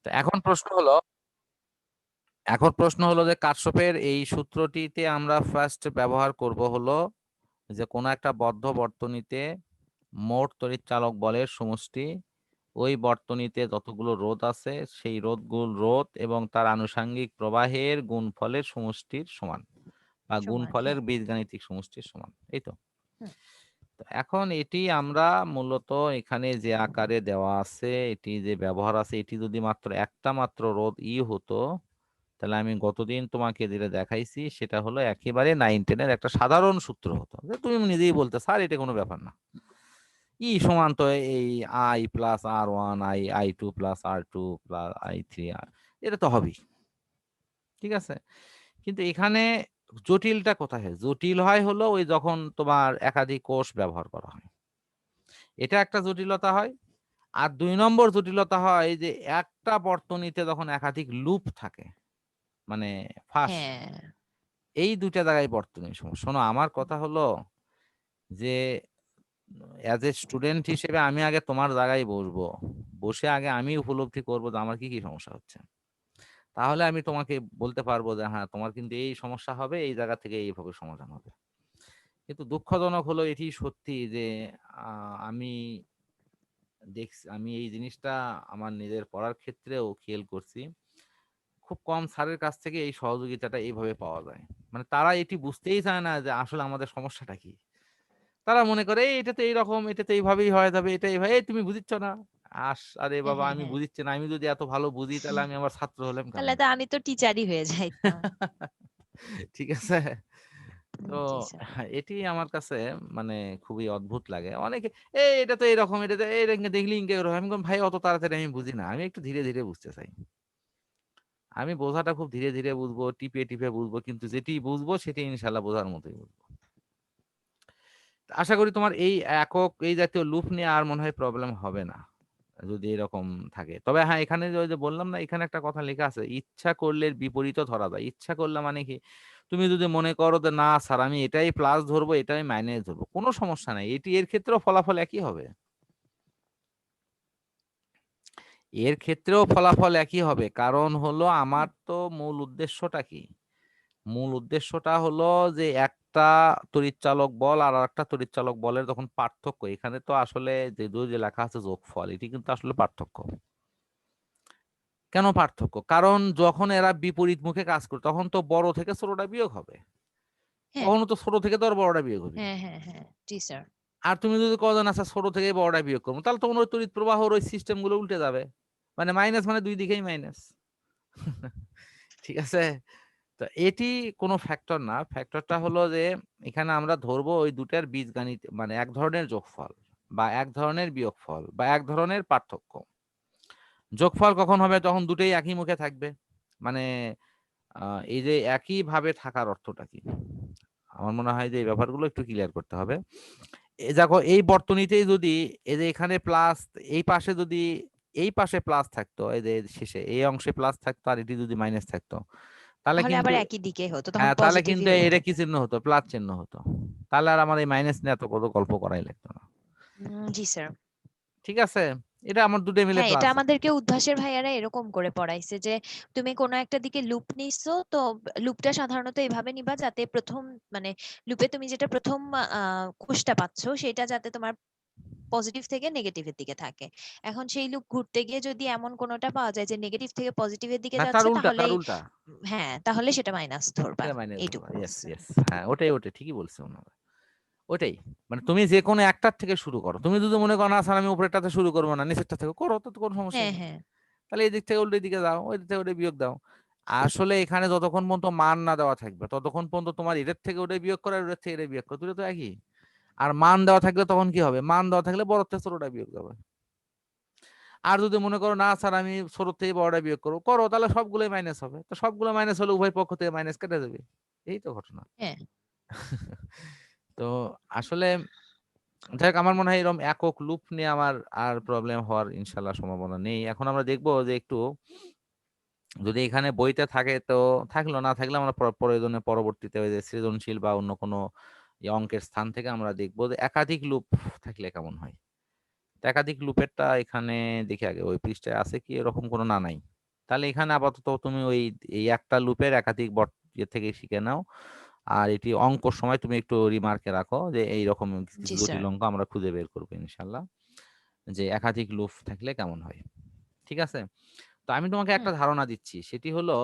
তো এখন প্রশ্ন হলো যে কারশফের এই সূত্রটিতে আমরা ফার্স্ট ব্যবহার করব হলো যে কোনো একটা বদ্ধ বর্তনীতে মোট তড়িৎচালক বলের সমষ্টি ওই বর্তনীতে যতগুলো রোধ আছে সেই রোধ এবং তার আনুষঙ্গিক প্রবাহের গুণফলের সমষ্টির সমান বা সমান, গুণফলের হ্যাঁ। বীজগাণিতিক সমষ্টির সমান, এই তো। হুম। তো এখন এটি আমরা মূলত এখানে যে আকারে দেওয়া আছে, এটি যে ব্যবহার আছে, এটি যদি মাত্র একটা মাত্র রোধ হতো, তাহলে আমি গতদিন তোমাকে যেটা দেখাইছি সেটা হলো একেবারে 9-10-এর একটা সাধারণ সূত্র হতো, যে তুমি নিজেই বলতে স্যার এটা কোনো ব্যাপার না, সমান তো এই I+R1 I+R2+R2+I3 এটা তো হবেই, ঠিক আছে। কিন্তু এখানে জটিলটা কোথায় হয়? জটিল হয় হলো ওই যখন তোমার একাধিক কোষ ব্যবহার করা হয়, এটা একটা জটিলতা হয়। আর 2 নম্বর জটিলতা হয় যে একটা বর্তনীতে যখন একাধিক লুপ থাকে, মানে ফাঁস, হ্যাঁ। এই দুইটা জায়গায় বর্তনীর সমস্যা। শোনো, আমার কথা হলো যে অ্যাজ এ স্টুডেন্ট হিসেবে আমি আগে তোমার জায়গায় বসবো, বসে আগে আমি উপলব্ধি করবো যে আমার কি কি সমস্যা হচ্ছে, তাহলে আমি তোমাকে বলতে পারবো যে হ্যাঁ তোমার কিন্তু এই সমস্যা হবে, এই জায়গা থেকে এইভাবে সমাধান হবে। কিন্তু দুঃখজনক হলো এটি সত্যি যে আমি দেখছি, আমি এই জিনিসটা আমার নিজের পড়ার ক্ষেত্রেও খেয়াল করছি, খুব কম স্যারের কাছ থেকে এই সহযোগিতাটা এইভাবে পাওয়া যায়। মানে তারা এটি বুঝতেই চায় না যে আসলে আমাদের সমস্যাটা কি। তারা মনে করে এই এটা তো এইরকম, এটা তো এইভাবেই হয়ে যাবে, এটা এইভাবে, এই তুমি বুঝিচ্ছ না। আরে হ্যাঁ, বাবা, হ্যাঁ, আমি হ্যাঁ। বুঝিচ্ছি না, আমি যদি এত ভালো বুঝি তাহলে আমি আমার ছাত্র হলাম তাহলে কেমনে? তো আমি তো টিচারই হয়ে যাইতাম। ঠিক আছে। তো জি স্যার। এটি আমার কাছে মানে খুবই অদ্ভুত লাগে। অনেকে এটা তো এরকম, এটা তো দেখলি ইনকে এরকম। আমি বললাম, ভাই অত তাড়াতাড়ি আমি বুঝি না, আমি একটু ধীরে ধীরে বুঝতে চাই। আমি বোঝাটা খুব ধীরে ধীরে বুঝবো, টিপে টিপে বুঝবো, কিন্তু যেটি বুঝবো সেটি ইনশাল্লাহ বোঝার মতোই বুঝবো। আশা করি তোমার এই এই জাতীয় লুপ নিয়ে আর মনে হয় প্রবলেম হবে না যদি এরকম থাকে। তবে হ্যাঁ, এখানে যে ওই যে বললাম না, এখানে একটা কথা লেখা আছে, ইচ্ছা করলে এর বিপরীতও ধরা যায়। ইচ্ছা করলে মানে কি, তুমি যদি মনে করো যে না স্যার আমি এটাই প্লাস ধরবো, এটাই মাইনাস ধরবো, কোনো সমস্যা নাই, এর ক্ষেত্রেও ফলাফল একই হবে। এর ক্ষেত্রেও ফলাফল একই হবে, কারণ হলো আমার তো মূল উদ্দেশ্যটা কি? মূল উদ্দেশ্যটা হলো যে একটা তড়িৎচালক বল আর একটা তড়িৎচালক বলের যখন পার্থক্য, এখানে তো আসলে যে লেখা আছে যোগফল, এটি কিন্তু আসলে পার্থক্য। কেন পার্থক্য? কারণ যখন এরা বিপরীত মুখে কাজ করে তখন তো বড় থেকে ছোটটা বিয়োগ হবে, হ্যাঁ, তখন তো ছোট থেকে তো আর বড়টা বিয়োগ হবে। হ্যাঁ, হ্যাঁ, হ্যাঁ। জি স্যার। আর তুমি যদি কজন আচ্ছা ছোট থেকে বড়টা বিয়োগ করবো, তাহলে তখন ওই তড়িৎ প্রবাহর ওই সিস্টেম গুলো উল্টে যাবে, মানে মাইনাস মানে দুই দিকেই মাইনাস। ঠিক আছে। তো এটি কোনো ফ্যাক্টর না, ফ্যাক্টরটা হলো যে এখানে আমরা ধরবো ওই দুটার বীজগাণিত, মানে এক ধরনের যোগফল বা এক ধরনের বিয়োগফল বা এক ধরনের পার্থক্য। যোগফল কখন হবে? যখন দুটোই একই মুখে থাকবে। মানে এই যে একই ভাবে থাকার অর্থটা কি? আমার মনে হয় যে এই ব্যাপারগুলো একটু ক্লিয়ার করতে হবে। দেখো এই বর্তনীতেই যদি এই যে এখানে প্লাস, এই পাশে যদি এই পাশে প্লাস থাকতো, এই যে শেষে এই অংশে প্লাস থাকতো আর এটি যদি মাইনাস থাকতো, তাহলে তাহলে কিন্তু আবার একই দিকে হতো, তখন হ্যাঁ, তাহলে পজিটিভই কিন্তু হইতো। এটা কি চিহ্ন হতো? প্লাস চিহ্ন হতো। তাহলে আর আমার এই মাইনাস নিয়ে এত কত গল্প করাই লাগতো না। জি স্যার। ঠিক আছে, এটা আমার দুটোই মিলে হ্যাঁ, এটা প্লাস। আমাদেরকে উদ্ভাসের ভাইয়ারা এরকম করে পড়াইছে যে তুমি কোনো একটা দিকে লুপ নিছো, তো লুপটা সাধারণত এভাবে নিবা যাতে প্রথম, মানে লুপে তুমি যেটা প্রথম কোষটা পাচ্ছ সেটা যাতে তোমার পজিটিভ থেকে নেগেটিভের দিকে থাকে। এখন সেই লুপ ঘুরতে গিয়ে যদি এমন কোনোটা পাওয়া যায় যে নেগেটিভ থেকে পজিটিভের দিকে না, তার যাচ্ছে, উল্টা, তার তাহলেই উল্টা। হ্যাঁ, তাহলে সেটা মাইনাস ধরবা। এটা মাইনাস ধরবা, এইটুকু ইয়েস বলছে। ইয়েস, হ্যাঁ ওটাই ঠিকই বলছে ওনারা। ওটাই, মানে তুমি যে কোনো একটার থেকে শুরু করো। তুমি যদি মনে করো না স্যার আমি উপরেরটাতে শুরু করবো না, নিচেরটা থেকে করো, তো কোনো সমস্যা হ্যাঁ, নেই। হ্যাঁ। তাহলে এই দিক থেকে উল্টো দিকে যাও, ওই দিক থেকে ওটা বিয়োগ দাও। আসলে এখানে যতক্ষণ পর্যন্ত মান না দেওয়া থাকবে ততক্ষণ পর্যন্ত তোমার এদের থেকে ওটাই বিয়োগ করা, ওদের থেকে এটা বিয়োগ করা, দুটো তো একই। আর মান দেওয়া থাকলে তখন কি হবে? মান দেওয়া থাকলে বড় থেকে ছোটটা বিয়োগ দেবে। আর যদি মনে করো না স্যার আমি ছোট থেকে বড়টা বিয়োগ করবো, করো, তাহলে সবগুলোই মাইনাস হবে। তো সবগুলো মাইনাস হলে উভয় পক্ষ থেকে মাইনাস কেটে যাবে, এই তো ঘটনা। হ্যাঁ। তো আসলে যাই হোক, আমার মনে হয় এরকম একক লুপ নিয়ে আমার আর প্রবলেম হওয়ার ইনশাল্লাহ সম্ভাবনা নেই। এখন আমরা দেখবো যে একটু যদি এখানে বইতে থাকে তো থাকলো, না থাকলে আমরা প্রয়োজনে পরবর্তীতে ওই যে সৃজনশীল বা অন্য কোনো অঙ্কের স্থান থেকে আমরা দেখবো যে একাধিক লুপ থাকলে কেমন হয়। তো একাধিক লুপেরটা এখানে দেখি আগে ওই পৃষ্ঠায় আছে কি এরকম কোনো, না নাই। তাহলে এখানে আপাতত তুমি ওই এই একটা লুপের একাধিক থেকে শিখে নাও। আর এটি অঙ্কর সময় তুমি একটু রিমার্কে রাখো যে এইরকম কিছু জি স্যার। জটিল অঙ্ক আমরা খুঁজে বের করবো ইনশাল্লাহ, যে একাধিক লুপ থাকলে কেমন হয়। ঠিক আছে? তো আমি তোমাকে একটা ধারণা দিচ্ছি, সেটি হলো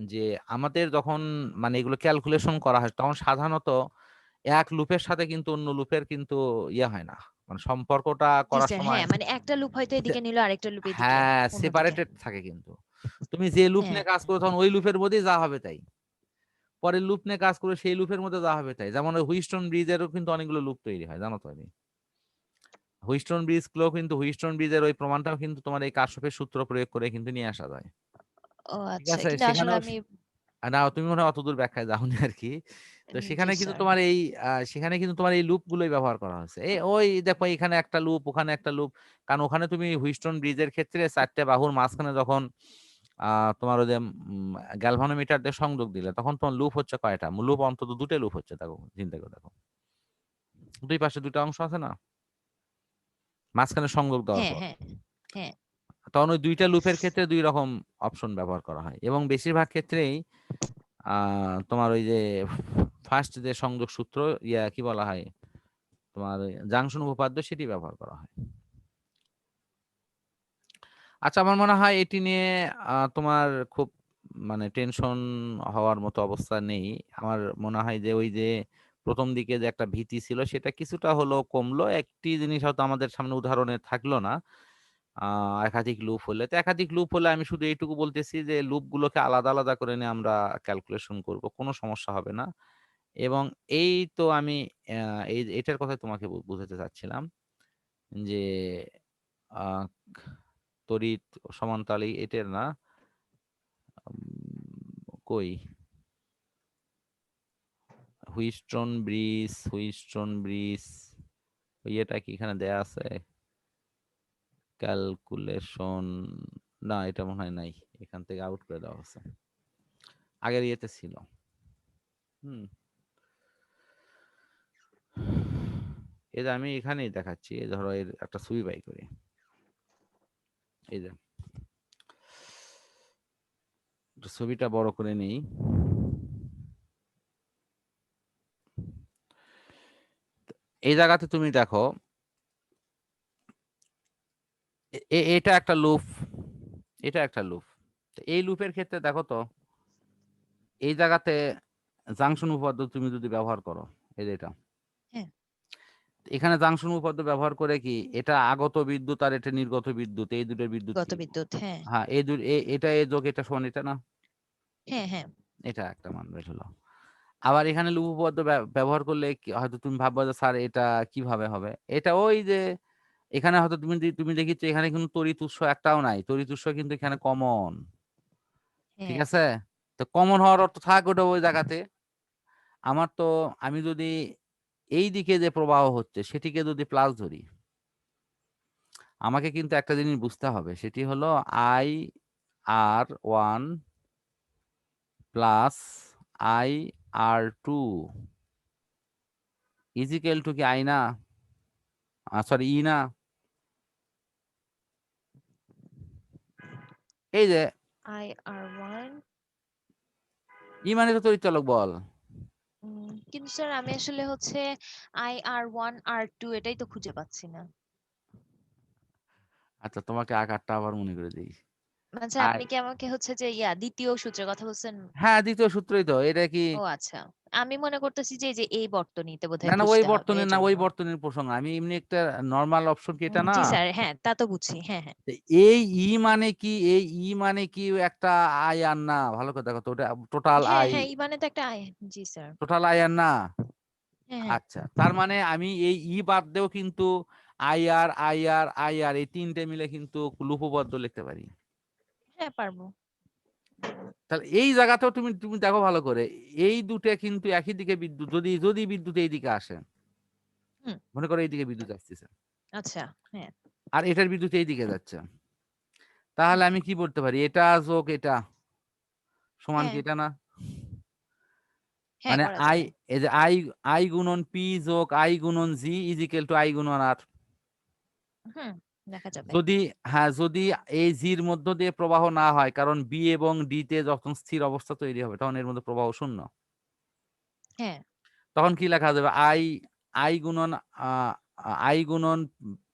যে আমাদের যখন মানে এগুলো ক্যালকুলেশন করা হয় তখন সাধারণত এক লুপের সাথে কিন্তু অন্য লুপের কিন্তু ইয়ে হয় না, মানে সম্পর্কটা জি করার স্যার, সময় হ্যাঁ, মানে একটা লুপ হয়তো এদিকে নিল, আরেকটা লুপ এদিকে, হ্যাঁ অন্যদিকে। সেপারেটেড থাকে কিন্তু। তুমি যে লুপ হ্যাঁ। নিয়ে কাজ করো তখন ওই লুপের মধ্যেই যা হবে তাই, পরের লুপ নিয়ে কাজ করে সেই লুপের মধ্যে যা হবে তাই। যেমন ওই হুইস্টন ব্রিজেরও কিন্তু অনেকগুলো লুপ তৈরি হয়, জানো তো? আমি হুইস্টন ব্রিজ গুলো কিন্তু হুইস্টন ব্রিজের ওই প্রমাণটাও কিন্তু তোমার এই কারশফের সূত্র প্রয়োগ করে কিন্তু নিয়ে আসা যায়। ও ঠিক আচ্ছা, আছে? কিন্তু আসলে সেখানেও আমি না তুমি মনে হয় অতদূর ব্যাখ্যায় যাওনি আর কি। তো জি সেখানে কিন্তু স্যার। তোমার এই সেখানে কিন্তু তোমার এই লুপ গুলোই ব্যবহার করা হয়েছে। এই ওই দেখো এখানে একটা লুপ, ওখানে একটা লুপ। কারণ ওখানে তুমি হুইস্টন ব্রিজের ক্ষেত্রে চারটে বাহুর মাঝখানে যখন তোমার ওই যে গ্যালভানোমিটার দিয়ে সংযোগ দিলে তখন তোমার লুপ হচ্ছে কয়টা? লুপ অন্তত দুটো লুপ হচ্ছে, দেখো চিন্তা করে দেখো। দুই পাশে দুটো অংশ আছে না মাঝখানে সংযোগ দেওয়ার হ্যাঁ, পর, হ্যাঁ, হ্যাঁ। তখন ওই দুইটা লুপের ক্ষেত্রে দুই রকম অপশন ব্যবহার করা হয় এবং বেশিরভাগ ক্ষেত্রেই তোমার ওই যে ফার্স্ট যে সংযোগ সূত্র ইয়া কি বলা হয় তোমার জাংশন উপপাদ্য সেটি ব্যবহার করা হয়। আচ্ছা আমার মনে হয় এটি নিয়ে তোমার খুব মানে টেনশন হওয়ার মতো অবস্থা নেই। আমার মনে হয় যে ওই যে প্রথম দিকে যে একটা ভীতি ছিল সেটা কিছুটা হলো কমলো। একটি জিনিস হয়তো আমাদের সামনে উদাহরণে থাকলো না, একাধিক লুপ হলে। তো একাধিক লুপ হলে আমি শুধু এইটুকু বলতেছি যে লুপ গুলোকে আলাদা আলাদা করে নিয়ে আমরা ক্যালকুলেশন করব, কোনো সমস্যা হবে না। এবং এই তো আমি এটার কথা তোমাকে বুঝাতে চাচ্ছিলাম যে আহ, তড়িৎ সমান্তরাল এটার না, কই হুইস্টন ব্রিজ ইয়েটা কি এখানে দেয়া আছে? ক্যালকুলেশন, না এটা মনে হয় নাই, এখান থেকে আউট করে দেওয়া আছে, আগের ইয়েতে ছিল। হুম, এই যে আমি এখানেই দেখাচ্ছি, এই ধরো এর একটা ছবি বাই করি, এই যে একটু ছবিটা বড় করে নেই। এই জায়গাতে তুমি দেখো এটা একটা লুপ, এটা একটা লুপ। এই লুপের ক্ষেত্রে দেখো তো এই জায়গাতে জাংশন উপপাদ্য তুমি যদি ব্যবহার করো, এই যে এটা, হ্যাঁ, এখানে জাংশন উপপাদ্য ব্যবহার করে কি এটা আগত বিদ্যুৎ আর এটা নির্গত বিদ্যুৎ, এই দুটোর বিদ্যুৎ গত কি? বিদ্যুৎ, হ্যাঁ। হ্যাঁ এই এটা এ যোগ এটা সমান এটা না, হ্যাঁ, হ্যাঁ, এটা একটা মান বের হলো। আবার এখানে লুপ উপপাদ্য ব্যবহার করলে হয়তো তুমি ভাববা যে স্যার এটা কিভাবে হবে, এটা ওই যে এখানে হয়তো তুমি দেখিছো এখানে কিন্তু তড়িৎ উৎস একটাও নাই, তড়িৎ উৎস কিন্তু এখানে কমন। ঠিক হ্যাঁ। আছে? তো কমন হওয়ার অর্থ থাক ওটা ওই জায়গাতে। আমার তো আমি যদি এই দিকে যে প্রবাহ হচ্ছে সেটিকে যদি প্লাস ধরি, আমাকে কিন্তু একটা জিনিস বুঝতে হবে, সেটি হলো IR1 plus IR2 equal to কি আই না, সরি ই না? এই যে IR1। ই মানে তো তড়িৎচালক বল। কিন্তু স্যার আমি আসলে হচ্ছে IR1 R2 এটাই তো খুঁজে পাচ্ছি না। আচ্ছা তোমাকে আকারটা আবার মনে করে দিই। আচ্ছা, আর আপনি কি আমাকে হচ্ছে যে দ্বিতীয় সূত্রের কথা বলছেন? হ্যাঁ দ্বিতীয় সূত্রই তো এটা কি? ও আচ্ছা, আমি মনে করতেছি যে এই বর্তনী না বোধহয় না ওই খুঁজতে হবে বর্তনীর না, এজন্য। ওই বর্তনীর প্রসঙ্গ আমি এমনি একটা নর্মাল অপশন কি এটা না? জি স্যার, হ্যাঁ, তা তো বুঝছি, হ্যাঁ, হ্যাঁ। তো এই ই মানে কি, এই ই মানে কি একটা আই আর না? ভালো করে দেখো তো ওটা টোটাল হ্যাঁ, আই, হ্যাঁ, মানে তো একটা জি স্যার। টোটাল আই আর না? হ্যাঁ, হ্যাঁ, আচ্ছা তার মানে আমি এই ই বাদ দিয়েও কিন্তু আই আর এই তিনটে মিলে কিন্তু লুপবদ্ধ লিখতে পারি। হ্যাঁ, পারবো। তাহলে এই জায়গাতেও তুমি তুমি দেখো ভালো করে, এই দুটো কিন্তু একই দিকে বিদ্যুৎ, যদি যদি বিদ্যুৎ এই দিকে আসে, হুম। মনে করো এইদিকে বিদ্যুৎ আসতেছে আচ্ছা। হ্যাঁ। আর এটার বিদ্যুৎ এই দিকে যাচ্ছে, হুম। তাহলে আমি কি বলতে পারি এটা যোগ এটা সমান কি হ্যাঁ, এটা না? হ্যাঁ, মানে করা আই, যায়। এই যে আই, আই গুণন পি যোগ আই গুণন জি ইজিক্যাল টু আই গুণন আর। হুম। দেখা যাবে। যদি যদি এই জির মধ্য দিয়ে প্রবাহ না হয়, কারণ বি এবং ডি তে যখন স্থির অবস্থা তৈরি হবে তখন এর মধ্যে প্রবাহ শূন্য, হ্যাঁ। তখন কি লেখা যাবে? আই গুণন আই গুণন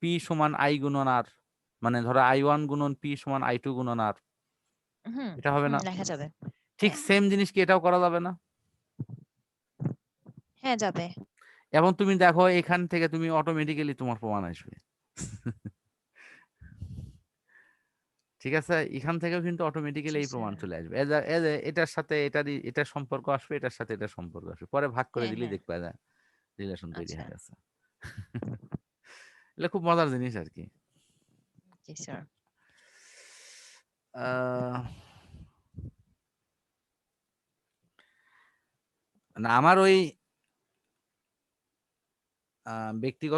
পি সমান আই গুণন আর, মানে ধরো I1 গুণন পি সমান I2 গুণন আর, হুম, এটা হবে না? লেখা যাবে। ঠিক হ্যাঁ, সেম জিনিস কি এটাও করা যাবে না? হ্যাঁ যাবে। এবং তুমি দেখো এখান থেকে তুমি অটোমেটিক্যালি তোমার প্রমাণ আসবে। ঠিক আছে, এখান থেকেও কিন্তু অটোমেটিক্যালি জি এই প্রমাণ স্যার। চলে আসবে। এটার সাথে এটার সম্পর্ক আসবে, এটার সাথে এটার সম্পর্ক আসবে, পরে ভাগ করে হ্যাঁ, দিলেই হ্যাঁ। দেখবা যায় রিলেশন তৈরি আচ্ছা। হয়ে গেছে। এটা খুব মজার জিনিস আর কি। জি স্যার। আহ, না আমার ওই ব্যক্তিগত